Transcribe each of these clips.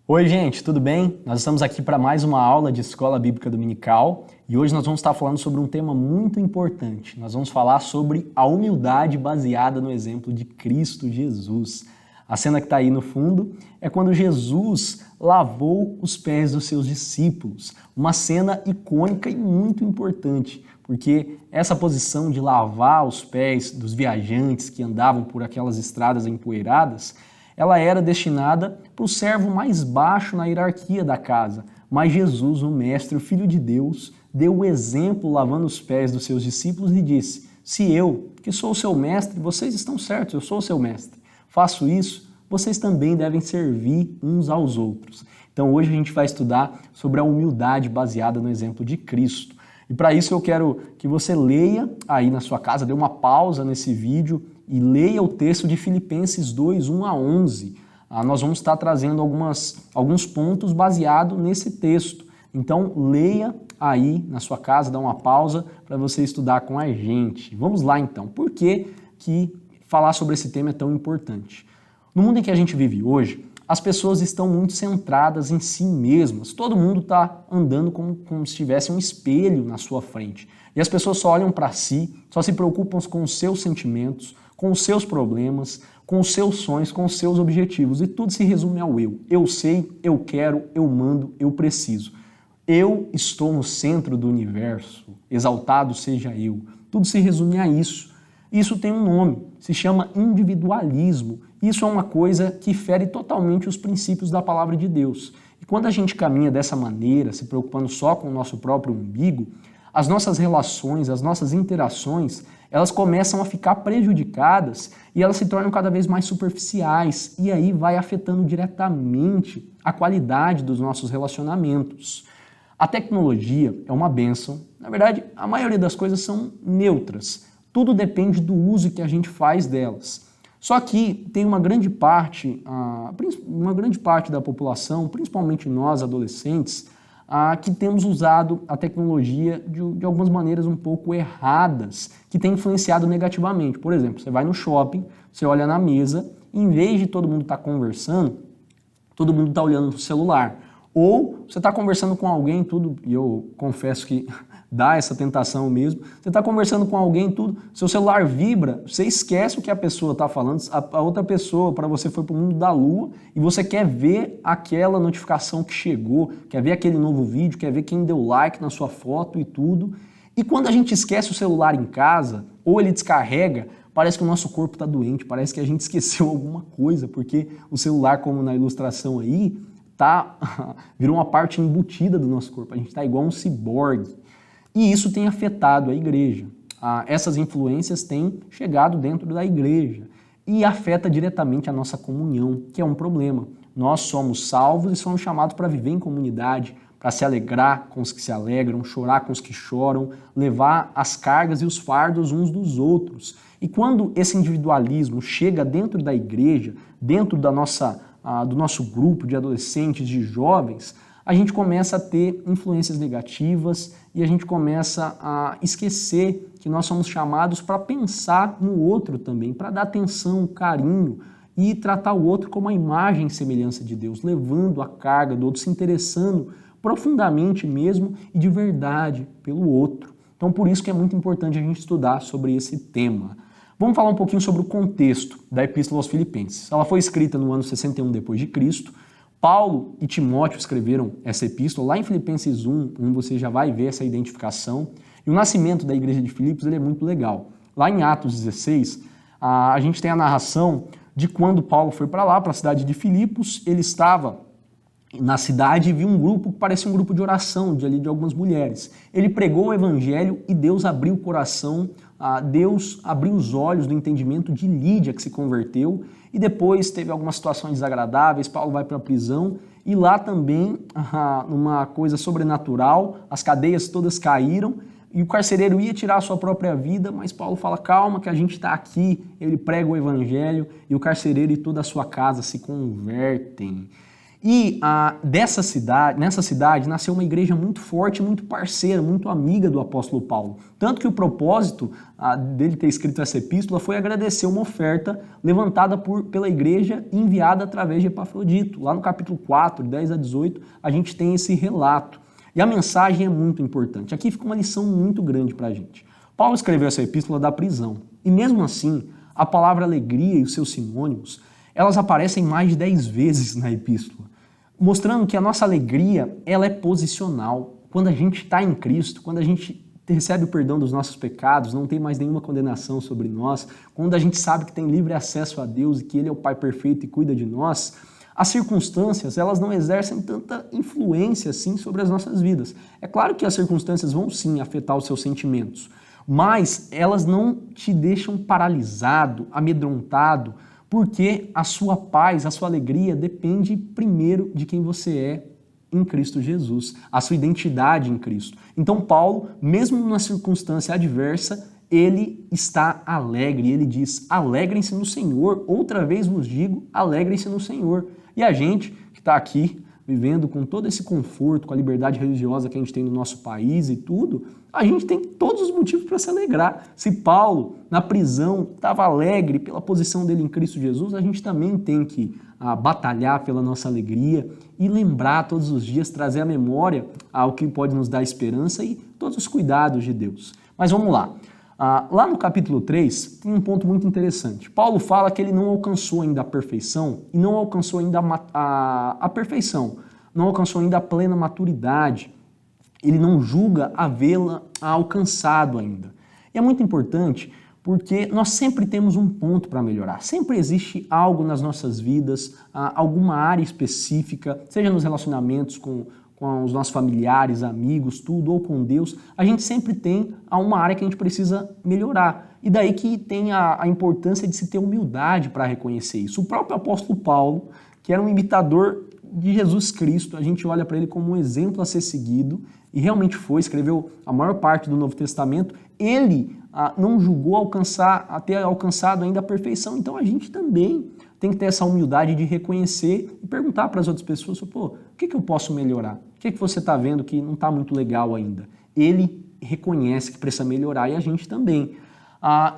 Oi, gente, tudo bem? Nós estamos aqui para mais uma aula de Escola Bíblica Dominical e hoje nós vamos estar falando sobre um tema muito importante. Nós vamos falar sobre a humildade baseada no exemplo de Cristo Jesus. A cena que está aí no fundo é quando Jesus lavou os pés dos seus discípulos. Uma cena icônica e muito importante, porque essa posição de lavar os pés dos viajantes que andavam por aquelas estradas empoeiradas, ela era destinada para o servo mais baixo na hierarquia da casa. Mas Jesus, o Mestre, o Filho de Deus, deu o exemplo lavando os pés dos seus discípulos e disse: se eu, que sou o seu mestre, vocês estão certos, eu sou o seu mestre, faço isso, vocês também devem servir uns aos outros. Então hoje a gente vai estudar sobre a humildade baseada no exemplo de Cristo. E para isso eu quero que você leia aí na sua casa, dê uma pausa nesse vídeo e leia o texto de Filipenses 2, 1 a 11. Nós vamos estar trazendo alguns pontos baseados nesse texto. Então leia aí na sua casa, dá uma pausa para você estudar com a gente. Vamos lá então. Por que falar sobre esse tema é tão importante? No mundo em que a gente vive hoje, as pessoas estão muito centradas em si mesmas. Todo mundo está andando como se tivesse um espelho na sua frente. E as pessoas só olham para si, só se preocupam com os seus sentimentos, com os seus problemas, com os seus sonhos, com os seus objetivos. E tudo se resume ao eu. Eu sei, eu quero, eu mando, eu preciso. Eu estou no centro do universo, exaltado seja eu. Tudo se resume a isso. Isso tem um nome, se chama individualismo. Isso é uma coisa que fere totalmente os princípios da palavra de Deus. E quando a gente caminha dessa maneira, se preocupando só com o nosso próprio umbigo, as nossas relações, as nossas interações, elas começam a ficar prejudicadas e elas se tornam cada vez mais superficiais e aí vai afetando diretamente a qualidade dos nossos relacionamentos. A tecnologia é uma bênção. Na verdade, a maioria das coisas são neutras. Tudo depende do uso que a gente faz delas. Só que tem uma grande parte da população, principalmente nós adolescentes, que temos usado a tecnologia de algumas maneiras um pouco erradas, que tem influenciado negativamente. Por exemplo, você vai no shopping, você olha na mesa, e em vez de todo mundo estar conversando, todo mundo está olhando no celular. Ou você está conversando com alguém, e eu confesso que dá essa tentação mesmo, você está conversando com alguém, seu celular vibra, você esquece o que a pessoa está falando, a outra pessoa para você foi para o mundo da lua e você quer ver aquela notificação que chegou, quer ver aquele novo vídeo, quer ver quem deu like na sua foto e tudo. E quando a gente esquece o celular em casa, ou ele descarrega, parece que o nosso corpo está doente, parece que a gente esqueceu alguma coisa, porque o celular, como na ilustração aí, virou uma parte embutida do nosso corpo, a gente está igual um ciborgue. E isso tem afetado a igreja. Essas influências têm chegado dentro da igreja e afeta diretamente a nossa comunhão, que é um problema. Nós somos salvos e somos chamados para viver em comunidade, para se alegrar com os que se alegram, chorar com os que choram, levar as cargas e os fardos uns dos outros. E quando esse individualismo chega dentro da igreja, dentro do nosso grupo de adolescentes, de jovens, a gente começa a ter influências negativas e a gente começa a esquecer que nós somos chamados para pensar no outro também, para dar atenção, carinho e tratar o outro como a imagem e semelhança de Deus, levando a carga do outro, se interessando profundamente mesmo e de verdade pelo outro. Então por isso que é muito importante a gente estudar sobre esse tema. Vamos falar um pouquinho sobre o contexto da Epístola aos Filipenses. Ela foi escrita no ano 61 depois de Cristo. Paulo e Timóteo escreveram essa epístola. Lá em Filipenses 1, você já vai ver essa identificação. E o nascimento da igreja de Filipos ele é muito legal. Lá em Atos 16, a gente tem a narração de quando Paulo foi para lá, para a cidade de Filipos. Ele estava na cidade e viu um grupo que parecia um grupo de oração de algumas mulheres. Ele pregou o evangelho e Deus abriu o coração, Deus abriu os olhos do entendimento de Lídia, que se converteu, e depois teve algumas situações desagradáveis, Paulo vai para a prisão, e lá também, numa coisa sobrenatural, as cadeias todas caíram, e o carcereiro ia tirar a sua própria vida, mas Paulo fala, calma que a gente está aqui, ele prega o evangelho, e o carcereiro e toda a sua casa se convertem. E nessa cidade nasceu uma igreja muito forte, muito parceira, muito amiga do apóstolo Paulo. Tanto que o propósito dele ter escrito essa epístola foi agradecer uma oferta levantada pela igreja e enviada através de Epafrodito. Lá no capítulo 4, 10 a 18, a gente tem esse relato. E a mensagem é muito importante. Aqui fica uma lição muito grande para a gente. Paulo escreveu essa epístola da prisão. E mesmo assim, a palavra alegria e os seus sinônimos, elas aparecem mais de 10 vezes na epístola, mostrando que a nossa alegria, ela é posicional. Quando a gente está em Cristo, quando a gente recebe o perdão dos nossos pecados, não tem mais nenhuma condenação sobre nós, quando a gente sabe que tem livre acesso a Deus e que Ele é o Pai perfeito e cuida de nós, as circunstâncias, elas não exercem tanta influência assim sobre as nossas vidas. É claro que as circunstâncias vão sim afetar os seus sentimentos, mas elas não te deixam paralisado, amedrontado, porque a sua paz, a sua alegria depende primeiro de quem você é em Cristo Jesus, a sua identidade em Cristo. Então Paulo, mesmo numa circunstância adversa, ele está alegre, ele diz, alegrem-se no Senhor, outra vez vos digo, alegrem-se no Senhor. E a gente que está aqui, vivendo com todo esse conforto, com a liberdade religiosa que a gente tem no nosso país e tudo, a gente tem todos os motivos para se alegrar. Se Paulo, na prisão, estava alegre pela posição dele em Cristo Jesus, a gente também tem que batalhar pela nossa alegria e lembrar todos os dias, trazer à memória o que pode nos dar esperança e todos os cuidados de Deus. Mas vamos lá. Lá no capítulo 3, tem um ponto muito interessante. Paulo fala que ele não alcançou ainda a perfeição e não alcançou ainda a perfeição, não alcançou ainda a plena maturidade. Ele não julga havê-la alcançado ainda. E é muito importante porque nós sempre temos um ponto para melhorar. Sempre existe algo nas nossas vidas, alguma área específica, seja nos relacionamentos com os nossos familiares, amigos, tudo, ou com Deus, a gente sempre tem uma área que a gente precisa melhorar. E daí que tem a importância de se ter humildade para reconhecer isso. O próprio apóstolo Paulo, que era um imitador de Jesus Cristo, a gente olha para ele como um exemplo a ser seguido, e realmente foi, escreveu a maior parte do Novo Testamento, ele não julgou ter alcançado ainda a perfeição, então a gente também tem que ter essa humildade de reconhecer e perguntar para as outras pessoas, pô, o que eu posso melhorar? O que você está vendo que não está muito legal ainda? Ele reconhece que precisa melhorar e a gente também.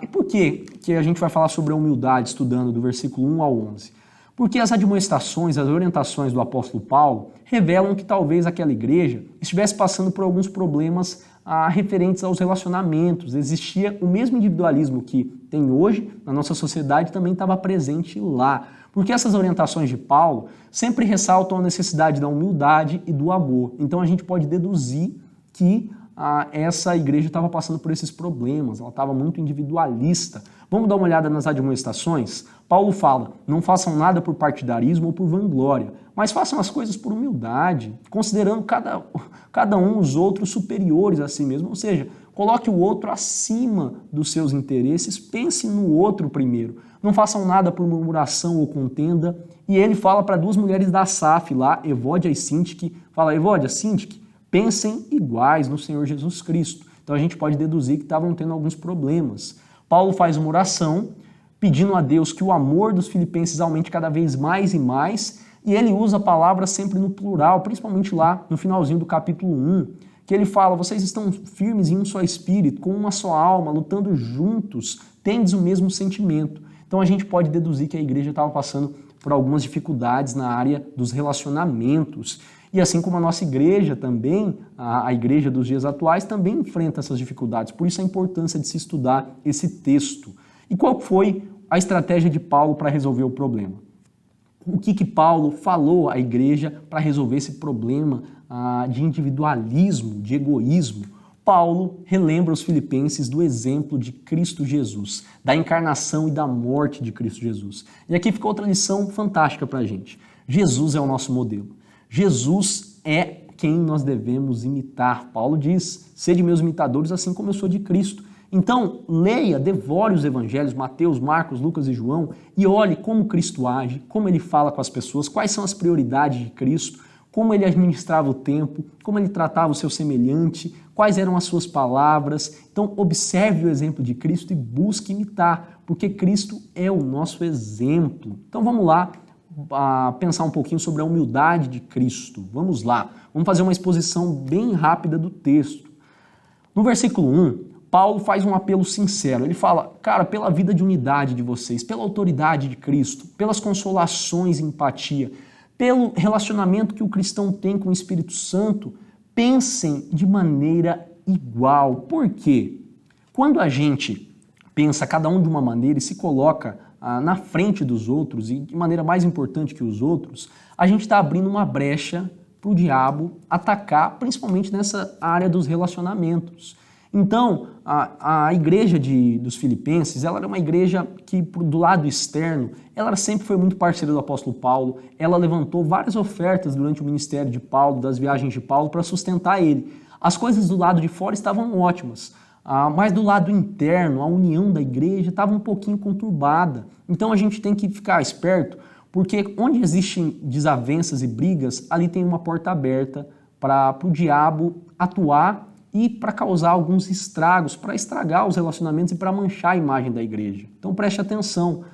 E por que a gente vai falar sobre a humildade estudando do versículo 1 ao 11? Porque as admoestações, as orientações do apóstolo Paulo revelam que talvez aquela igreja estivesse passando por alguns problemas referentes aos relacionamentos. Existia o mesmo individualismo que tem hoje na nossa sociedade, também estava presente lá. Porque essas orientações de Paulo sempre ressaltam a necessidade da humildade e do amor. Então a gente pode deduzir que essa igreja estava passando por esses problemas, ela estava muito individualista. Vamos dar uma olhada nas admoestações? Paulo fala, não façam nada por partidarismo ou por vanglória, mas façam as coisas por humildade, considerando cada um os outros superiores a si mesmo, ou seja, coloque o outro acima dos seus interesses, pense no outro primeiro. Não façam nada por murmuração ou contenda. E ele fala para duas mulheres da Asaf lá, Evódia e Sintique, fala, Evódia, Sintique, pensem iguais no Senhor Jesus Cristo. Então a gente pode deduzir que estavam tendo alguns problemas. Paulo faz uma oração pedindo a Deus que o amor dos filipenses aumente cada vez mais e mais, e ele usa a palavra sempre no plural, principalmente lá no finalzinho do capítulo 1, que ele fala, vocês estão firmes em um só espírito, com uma só alma, lutando juntos, tendes o mesmo sentimento. Então a gente pode deduzir que a igreja estava passando por algumas dificuldades na área dos relacionamentos. E assim como a nossa igreja também, a igreja dos dias atuais, também enfrenta essas dificuldades. Por isso a importância de se estudar esse texto. E qual foi a estratégia de Paulo para resolver o problema? O que Paulo falou à igreja para resolver esse problema de individualismo, de egoísmo? Paulo relembra os filipenses do exemplo de Cristo Jesus, da encarnação e da morte de Cristo Jesus. E aqui fica outra lição fantástica para a gente. Jesus é o nosso modelo. Jesus é quem nós devemos imitar. Paulo diz, sede meus imitadores assim como eu sou de Cristo. Então, leia, devore os evangelhos, Mateus, Marcos, Lucas e João, e olhe como Cristo age, como ele fala com as pessoas, quais são as prioridades de Cristo, como ele administrava o tempo, como ele tratava o seu semelhante, quais eram as suas palavras. Então, observe o exemplo de Cristo e busque imitar, porque Cristo é o nosso exemplo. Então, vamos lá, pensar um pouquinho sobre a humildade de Cristo. Vamos lá, vamos fazer uma exposição bem rápida do texto. No versículo 1, Paulo faz um apelo sincero. Ele fala, cara, pela vida de unidade de vocês, pela autoridade de Cristo, pelas consolações e empatia, pelo relacionamento que o cristão tem com o Espírito Santo, pensem de maneira igual. Por quê? Quando a gente pensa cada um de uma maneira e se coloca na frente dos outros e de maneira mais importante que os outros, a gente está abrindo uma brecha para o diabo atacar, principalmente nessa área dos relacionamentos. Então, a igreja dos Filipenses, ela era uma igreja que, do lado externo, ela sempre foi muito parceira do apóstolo Paulo, ela levantou várias ofertas durante o ministério de Paulo, das viagens de Paulo, para sustentar ele. As coisas do lado de fora estavam ótimas, mas do lado interno, a união da igreja estava um pouquinho conturbada. Então a gente tem que ficar esperto, porque onde existem desavenças e brigas, ali tem uma porta aberta para o diabo atuar e para causar alguns estragos, para estragar os relacionamentos e para manchar a imagem da igreja. Então preste atenção.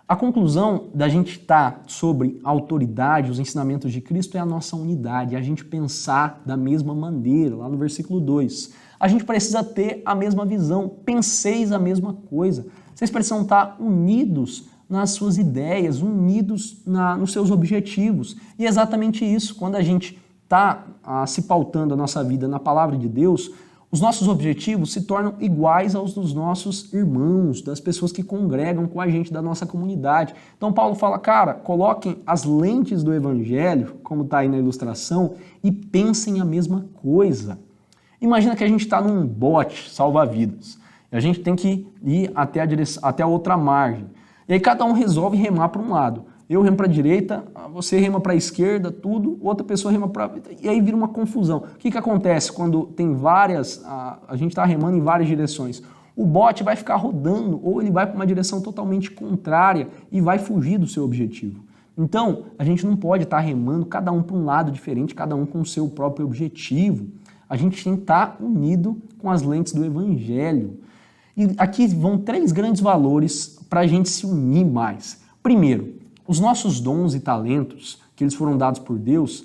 A conclusão da gente estar sobre a autoridade, os ensinamentos de Cristo é a nossa unidade, é a gente pensar da mesma maneira, lá no versículo 2. A gente precisa ter a mesma visão, penseis a mesma coisa. Vocês precisam estar unidos nas suas ideias, unidos nos seus objetivos. E é exatamente isso, quando a gente está se pautando a nossa vida na palavra de Deus, os nossos objetivos se tornam iguais aos dos nossos irmãos, das pessoas que congregam com a gente, da nossa comunidade. Então Paulo fala, cara, coloquem as lentes do evangelho, como está aí na ilustração, e pensem a mesma coisa. Imagina que a gente está num bote salva-vidas, e a gente tem que ir até a outra margem. E aí cada um resolve remar para um lado. Eu remo para a direita, você rema para a esquerda, tudo, outra pessoa rema para... E aí vira uma confusão. O que acontece quando tem a gente está remando em várias direções? O bote vai ficar rodando, ou ele vai para uma direção totalmente contrária e vai fugir do seu objetivo. Então, a gente não pode estar remando cada um para um lado diferente, cada um com o seu próprio objetivo. A gente tem que estar unido com as lentes do evangelho. E aqui vão 3 grandes valores para a gente se unir mais. Primeiro, os nossos dons e talentos, que eles foram dados por Deus,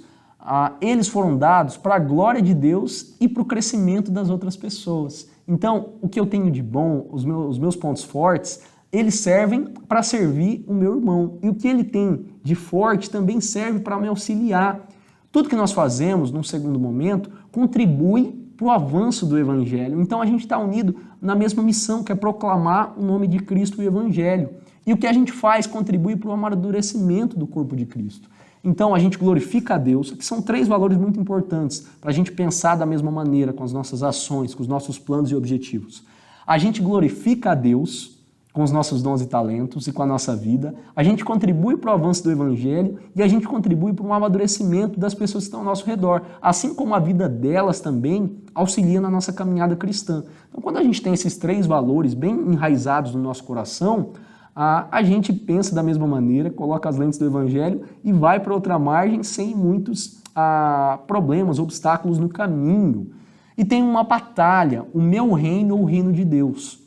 eles foram dados para a glória de Deus e para o crescimento das outras pessoas. Então, o que eu tenho de bom, os meus pontos fortes, eles servem para servir o meu irmão. E o que ele tem de forte também serve para me auxiliar. Tudo que nós fazemos, num segundo momento, contribui para o avanço do Evangelho. Então a gente está unido na mesma missão, que é proclamar o nome de Cristo e o Evangelho. E o que a gente faz contribui para o amadurecimento do corpo de Cristo. Então a gente glorifica a Deus, que são 3 valores muito importantes para a gente pensar da mesma maneira com as nossas ações, com os nossos planos e objetivos. A gente glorifica a Deus com os nossos dons e talentos e com a nossa vida, a gente contribui para o avanço do Evangelho e a gente contribui para um amadurecimento das pessoas que estão ao nosso redor, assim como a vida delas também auxilia na nossa caminhada cristã. Então, quando a gente tem esses 3 valores bem enraizados no nosso coração, a gente pensa da mesma maneira, coloca as lentes do Evangelho e vai para outra margem sem muitos problemas, obstáculos no caminho. E tem uma batalha, o meu reino ou o reino de Deus.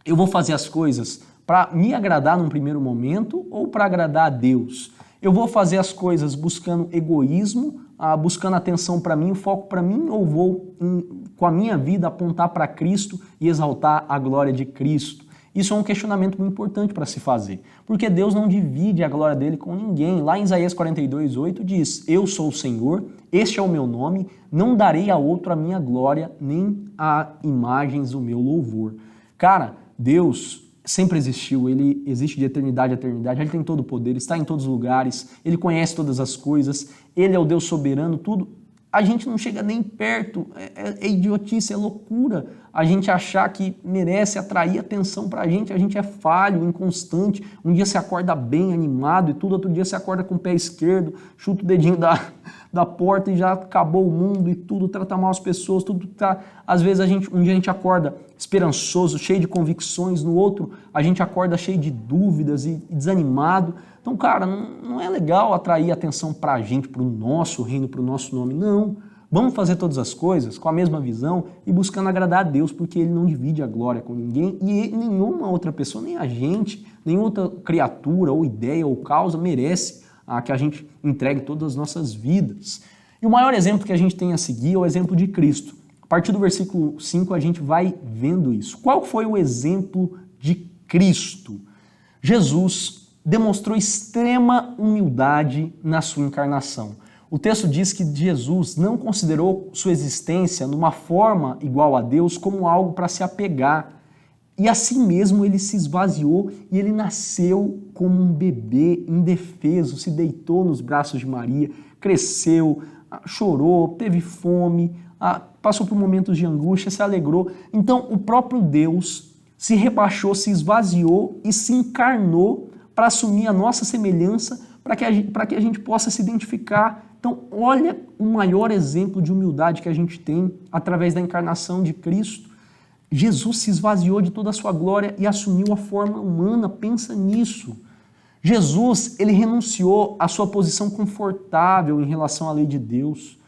Eu vou fazer as coisas para me agradar num primeiro momento ou para agradar a Deus? Eu vou fazer as coisas buscando egoísmo, buscando atenção para mim, o foco para mim, ou vou, com a minha vida, apontar para Cristo e exaltar a glória de Cristo? Isso é um questionamento muito importante para se fazer, porque Deus não divide a glória dele com ninguém. Lá em Isaías 42:8 diz, eu sou o Senhor, este é o meu nome, não darei a outro a minha glória, nem a imagens o meu louvor. Cara, Deus sempre existiu, ele existe de eternidade a eternidade, ele tem todo o poder, está em todos os lugares, ele conhece todas as coisas, ele é o Deus soberano, tudo. A gente não chega nem perto, é idiotice, é loucura a gente achar que merece atrair atenção pra gente é falho, inconstante, um dia você acorda bem, animado e tudo, outro dia você acorda com o pé esquerdo, chuta o dedinho da porta e já acabou o mundo e tudo, trata mal as pessoas, tudo tá... Às vezes um dia a gente acorda esperançoso, cheio de convicções, no outro a gente acorda cheio de dúvidas e desanimado. Então, cara, não é legal atrair atenção pra gente, pro nosso reino, pro nosso nome, não. Vamos fazer todas as coisas com a mesma visão e buscando agradar a Deus, porque Ele não divide a glória com ninguém e nenhuma outra pessoa, nem a gente, nenhuma outra criatura ou ideia ou causa merece que a gente entregue todas as nossas vidas. E o maior exemplo que a gente tem a seguir é o exemplo de Cristo. A partir do versículo 5 a gente vai vendo isso. Qual foi o exemplo de Cristo? Jesus demonstrou extrema humildade na sua encarnação. O texto diz que Jesus não considerou sua existência numa forma igual a Deus como algo para se apegar. E assim mesmo ele se esvaziou e ele nasceu como um bebê indefeso, se deitou nos braços de Maria, cresceu, chorou, teve fome, passou por momentos de angústia, se alegrou. Então o próprio Deus se rebaixou, se esvaziou e se encarnou para assumir a nossa semelhança, para que a gente possa se identificar. Então olha o maior exemplo de humildade que a gente tem através da encarnação de Cristo. Jesus se esvaziou de toda a sua glória e assumiu a forma humana, pensa nisso. Jesus, ele renunciou à sua posição confortável em relação à lei de Deus.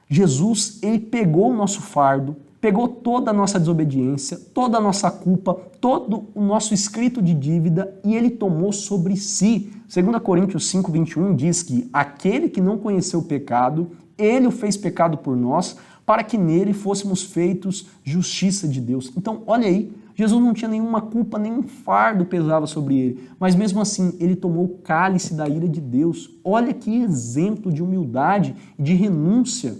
Jesus, ele pegou o nosso fardo, pegou toda a nossa desobediência, toda a nossa culpa, todo o nosso escrito de dívida e ele tomou sobre si. 2 Coríntios 5, 21 diz que aquele que não conheceu o pecado, ele o fez pecado por nós, para que nele fôssemos feitos justiça de Deus. Então, olha aí, Jesus não tinha nenhuma culpa, nenhum fardo pesava sobre ele, mas mesmo assim, ele tomou o cálice da ira de Deus. Olha que exemplo de humildade e de renúncia.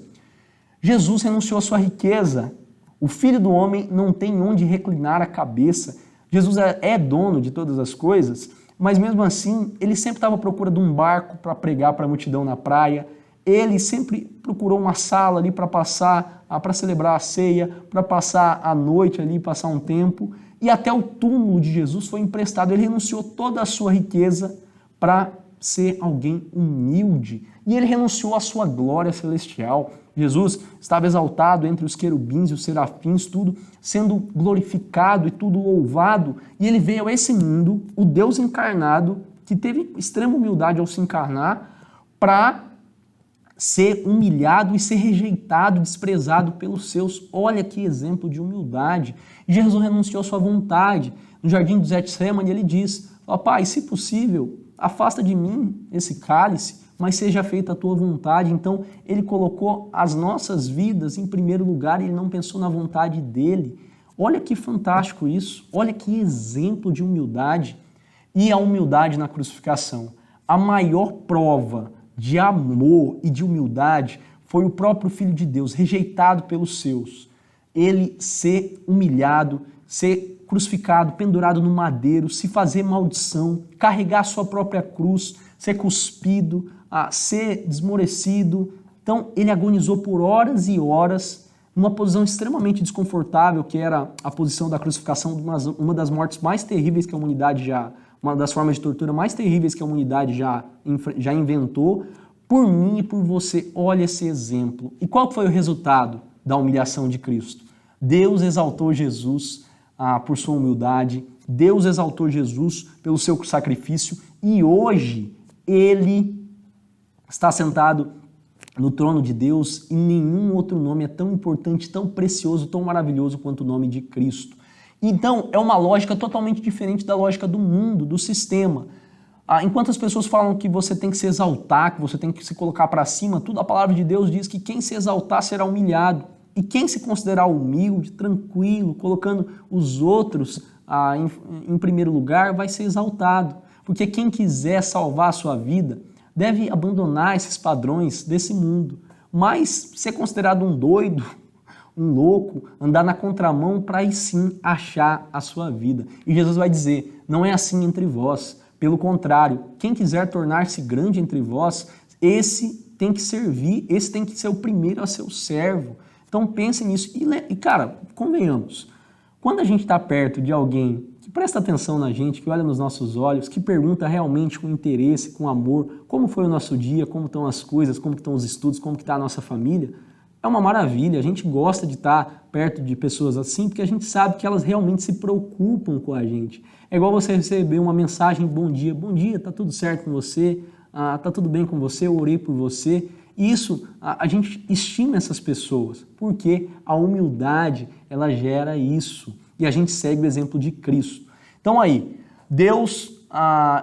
Jesus renunciou à sua riqueza. O Filho do Homem não tem onde reclinar a cabeça. Jesus é dono de todas as coisas, mas mesmo assim, ele sempre estava à procura de um barco para pregar para a multidão na praia. Ele sempre procurou uma sala ali para passar, para celebrar a ceia, para passar a noite ali, passar um tempo. E até o túmulo de Jesus foi emprestado. Ele renunciou toda a sua riqueza para ser alguém humilde. E ele renunciou à sua glória celestial. Jesus estava exaltado entre os querubins e os serafins, tudo sendo glorificado e tudo louvado. E ele veio a esse mundo, o Deus encarnado, que teve extrema humildade ao se encarnar, para ser humilhado e ser rejeitado, desprezado pelos seus. Olha que exemplo de humildade. Jesus renunciou à sua vontade. No jardim do Getsemane ele diz, Pai, se possível, afasta de mim esse cálice, mas seja feita a tua vontade. Então ele colocou as nossas vidas em primeiro lugar e ele não pensou na vontade dele. Olha que fantástico isso. Olha que exemplo de humildade. E a humildade na crucificação. A maior prova de amor e de humildade foi o próprio Filho de Deus, rejeitado pelos seus. Ele ser humilhado, ser crucificado, pendurado no madeiro, se fazer maldição, carregar a sua própria cruz, ser cuspido, ser desmorecido. Então ele agonizou por horas e horas, numa posição extremamente desconfortável, que era a posição da crucificação, uma das mortes mais terríveis que a humanidade uma das formas de tortura mais terríveis que a humanidade já inventou, por mim e por você. Olha esse exemplo. E qual foi o resultado da humilhação de Cristo? Deus exaltou Jesus por sua humildade, Deus exaltou Jesus pelo seu sacrifício e hoje ele está sentado no trono de Deus e nenhum outro nome é tão importante, tão precioso, tão maravilhoso quanto o nome de Cristo. Então, é uma lógica totalmente diferente da lógica do mundo, do sistema. Enquanto as pessoas falam que você tem que se exaltar, que você tem que se colocar para cima, tudo a palavra de Deus diz que quem se exaltar será humilhado. E quem se considerar humilde, tranquilo, colocando os outros em primeiro lugar, vai ser exaltado. Porque quem quiser salvar a sua vida deve abandonar esses padrões desse mundo. Mas ser considerado um doido, um louco, andar na contramão para aí sim achar a sua vida. E Jesus vai dizer, não é assim entre vós. Pelo contrário, quem quiser tornar-se grande entre vós, esse tem que servir, esse tem que ser o primeiro a ser o servo. Então pense nisso. E cara, convenhamos, quando a gente está perto de alguém que presta atenção na gente, que olha nos nossos olhos, que pergunta realmente com interesse, com amor, como foi o nosso dia, como estão as coisas, como estão os estudos, como está a nossa família, é uma maravilha. A gente gosta de estar perto de pessoas assim, porque a gente sabe que elas realmente se preocupam com a gente. É igual você receber uma mensagem, bom dia, tá tudo certo com você, tá tudo bem com você, eu orei por você. Isso, a gente estima essas pessoas, porque a humildade, ela gera isso. E a gente segue o exemplo de Cristo. Então aí,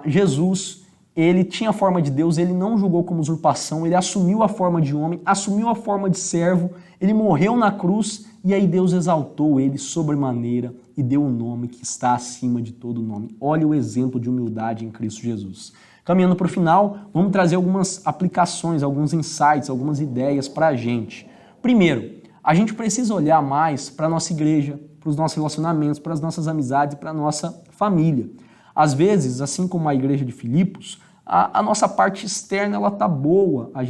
Jesus, ele tinha a forma de Deus, ele não julgou como usurpação, ele assumiu a forma de homem, assumiu a forma de servo, ele morreu na cruz e aí Deus exaltou ele sobremaneira e deu um nome que está acima de todo nome. Olha o exemplo de humildade em Cristo Jesus. Caminhando para o final, vamos trazer algumas aplicações, alguns insights, algumas ideias para a gente. Primeiro, a gente precisa olhar mais para a nossa igreja, para os nossos relacionamentos, para as nossas amizades, para a nossa família. Às vezes, assim como a igreja de Filipos, a nossa parte externa ela tá boa. A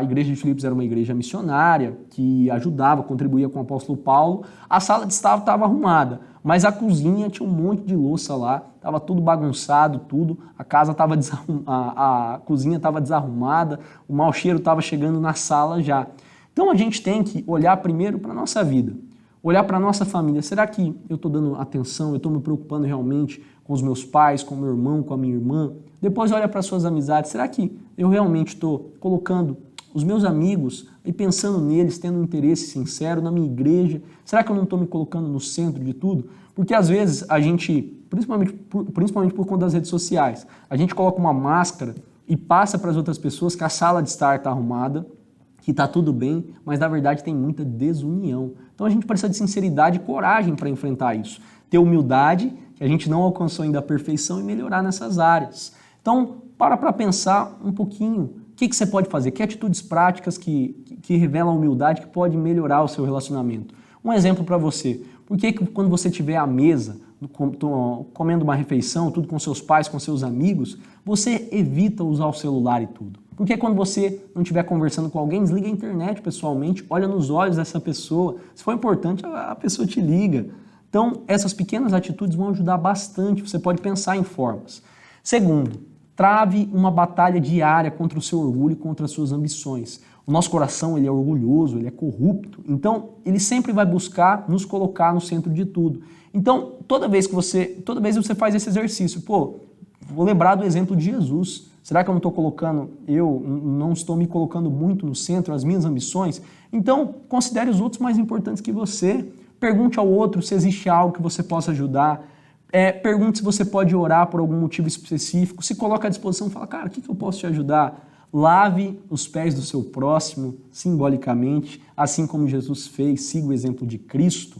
igreja de Filipos era uma igreja missionária que ajudava, contribuía com o apóstolo Paulo. A sala de estar estava arrumada, mas a cozinha tinha um monte de louça lá, estava tudo bagunçado, tudo. A casa estava a cozinha estava desarrumada, o mau cheiro estava chegando na sala já. Então a gente tem que olhar primeiro para a nossa vida, olhar para a nossa família. Será que eu estou dando atenção, eu estou me preocupando realmente com os meus pais, com o meu irmão, com a minha irmã? Depois olha para as suas amizades. Será que eu realmente estou colocando os meus amigos e pensando neles, tendo um interesse sincero na minha igreja? Será que eu não estou me colocando no centro de tudo? Porque às vezes a gente, principalmente por conta das redes sociais, a gente coloca uma máscara e passa para as outras pessoas que a sala de estar está arrumada, que está tudo bem, mas na verdade tem muita desunião. Então a gente precisa de sinceridade e coragem para enfrentar isso. Ter humildade, que a gente não alcançou ainda a perfeição, e melhorar nessas áreas. Então, para pensar um pouquinho, o que você pode fazer? Que atitudes práticas que revelam a humildade que pode melhorar o seu relacionamento? Um exemplo para você. Por que quando você estiver à mesa, comendo uma refeição, tudo com seus pais, com seus amigos, você evita usar o celular e tudo? Porque quando você não estiver conversando com alguém, desliga a internet pessoalmente, olha nos olhos dessa pessoa. Se for importante, a pessoa te liga. Então, essas pequenas atitudes vão ajudar bastante. Você pode pensar em formas. Segundo, trave uma batalha diária contra o seu orgulho e contra as suas ambições. O nosso coração ele é orgulhoso, ele é corrupto. Então, ele sempre vai buscar nos colocar no centro de tudo. Então, toda vez que você faz esse exercício, vou lembrar do exemplo de Jesus. Será que eu não estou me colocando muito no centro, as minhas ambições? Então, considere os outros mais importantes que você. Pergunte ao outro se existe algo que você possa ajudar. Pergunte se você pode orar por algum motivo específico. Se coloque à disposição e fala, cara, o que eu posso te ajudar? Lave os pés do seu próximo, simbolicamente, assim como Jesus fez, siga o exemplo de Cristo.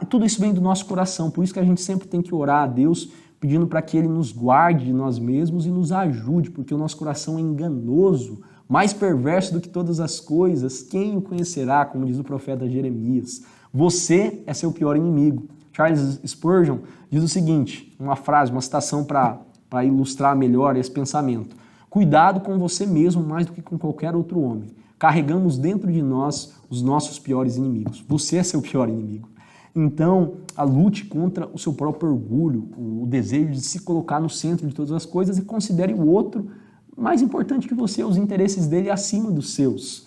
Tudo isso vem do nosso coração, por isso que a gente sempre tem que orar a Deus, pedindo para que Ele nos guarde de nós mesmos e nos ajude, porque o nosso coração é enganoso, mais perverso do que todas as coisas. Quem o conhecerá, como diz o profeta Jeremias? Você é seu pior inimigo. Charles Spurgeon diz o seguinte, uma frase, uma citação para ilustrar melhor esse pensamento. Cuidado com você mesmo mais do que com qualquer outro homem. Carregamos dentro de nós os nossos piores inimigos. Você é seu pior inimigo. Então, lute contra o seu próprio orgulho, o desejo de se colocar no centro de todas as coisas e considere o outro mais importante que você, os interesses dele acima dos seus.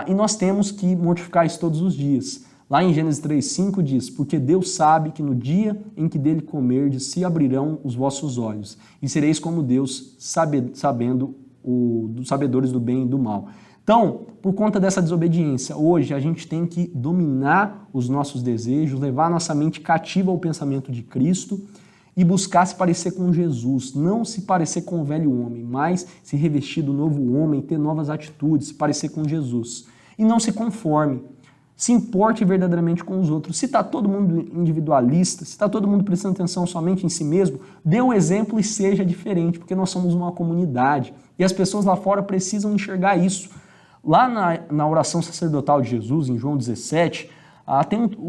E nós temos que mortificar isso todos os dias. Lá em Gênesis 3,5 diz, porque Deus sabe que no dia em que dele comerdes se abrirão os vossos olhos, e sereis como Deus, sabedores do bem e do mal. Então, por conta dessa desobediência, hoje a gente tem que dominar os nossos desejos, levar a nossa mente cativa ao pensamento de Cristo e buscar se parecer com Jesus, não se parecer com o velho homem, mas se revestir do novo homem, ter novas atitudes, se parecer com Jesus. E não se conforme. Se importe verdadeiramente com os outros. Se está todo mundo individualista, se está todo mundo prestando atenção somente em si mesmo, dê o exemplo e seja diferente, porque nós somos uma comunidade e as pessoas lá fora precisam enxergar isso. Lá na oração sacerdotal de Jesus, em João 17,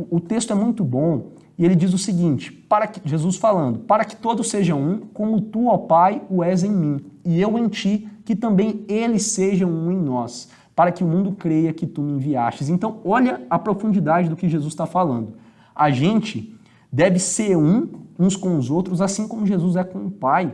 o texto é muito bom e ele diz o seguinte, Jesus falando, para que todos sejam um, como tu, ó Pai, o és em mim, e eu em ti, que também eles sejam um em nós, para que o mundo creia que tu me enviastes. Então, olha a profundidade do que Jesus está falando. A gente deve ser uns com os outros, assim como Jesus é com o Pai.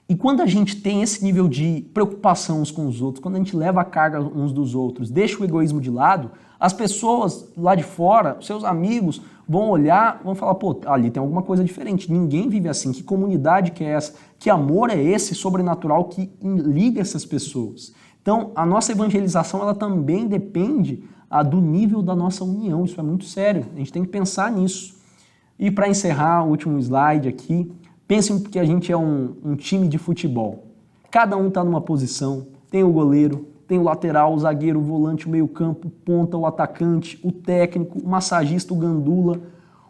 E quando a gente tem esse nível de preocupação uns com os outros, quando a gente leva a carga uns dos outros, deixa o egoísmo de lado, as pessoas lá de fora, seus amigos, vão olhar, vão falar, ali tem alguma coisa diferente, ninguém vive assim, que comunidade que é essa? Que amor é esse sobrenatural que liga essas pessoas? Então, a nossa evangelização ela também depende do nível da nossa união. Isso é muito sério. A gente tem que pensar nisso. E para encerrar, o último slide aqui, Pensem que a gente é um time de futebol. Cada um está numa posição, tem o goleiro, tem o lateral, o zagueiro, o volante, o meio-campo, o ponta, o atacante, o técnico, o massagista, o gandula.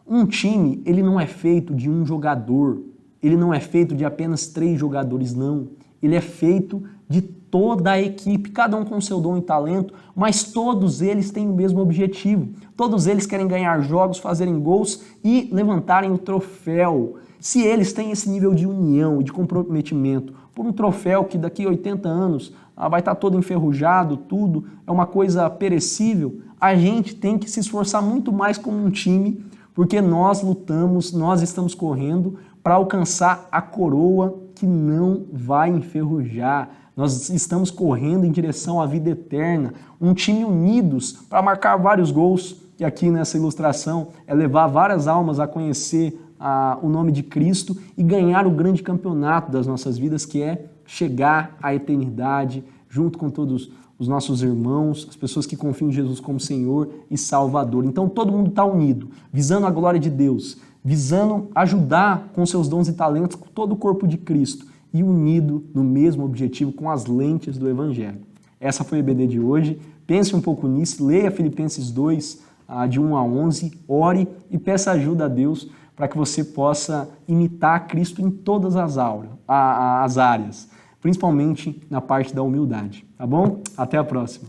Um time, ele não é feito de um jogador, ele não é feito de apenas 3 jogadores, não. Ele é feito de toda a equipe, cada um com seu dom e talento, mas todos eles têm o mesmo objetivo. Todos eles querem ganhar jogos, fazerem gols e levantarem o troféu. Se eles têm esse nível de união e de comprometimento por um troféu que daqui a 80 anos vai estar todo enferrujado, tudo, é uma coisa perecível, a gente tem que se esforçar muito mais como um time, porque nós lutamos, nós estamos correndo para alcançar a coroa que não vai enferrujar. Nós estamos correndo em direção à vida eterna, um time unidos para marcar vários gols, que aqui nessa ilustração é levar várias almas a conhecer o nome de Cristo e ganhar o grande campeonato das nossas vidas, que é chegar à eternidade junto com todos os nossos irmãos, as pessoas que confiam em Jesus como Senhor e Salvador. Então todo mundo está unido, visando a glória de Deus, visando ajudar com seus dons e talentos todo o corpo de Cristo e unido no mesmo objetivo com as lentes do Evangelho. Essa foi a EBD de hoje. Pense um pouco nisso, leia Filipenses 2, de 1 a 11, ore e peça ajuda a Deus para que você possa imitar Cristo em todas as áreas, principalmente na parte da humildade, tá bom? Até a próxima!